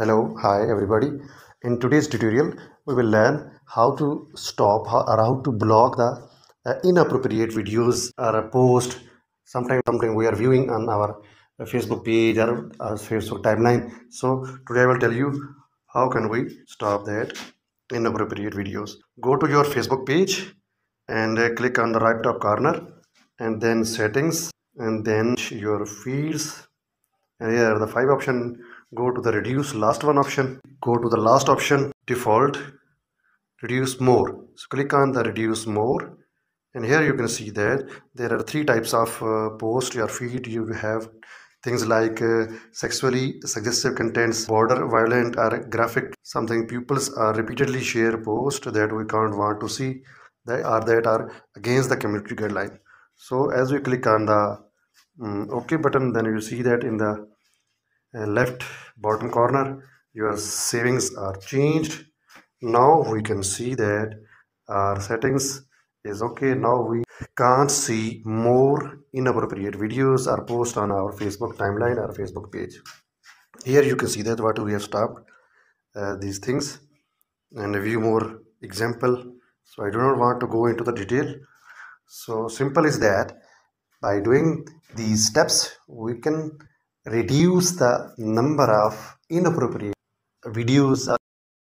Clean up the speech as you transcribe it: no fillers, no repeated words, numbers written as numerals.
Hello, hi everybody. In today's tutorial, we will learn how to stop or how to block the inappropriate videos or a post. Sometimes something we are viewing on our Facebook page or our Facebook timeline. So today I will tell you how can we stop that inappropriate videos. Go to your Facebook page and click on the right top corner and then settings and then your feeds, and here the five option, go to the reduce last one option, go to the last option, default, reduce more. So click on the reduce more, and here you can see that there are three types of post your feed. You have things like sexually suggestive contents, border violent or graphic, something pupils are repeatedly share post that we can't want to see, that are against the community guideline. So as we click on the OK button, then you see that in the left bottom corner your savings are changed. Now we can see that our settings is okay. Now we can't see more inappropriate videos or posts on our Facebook timeline or Facebook page. Here you can see that what we have stopped these things and view more example. So I do not want to go into the detail. So simple is that by doing these steps, we can reduce the number of inappropriate videos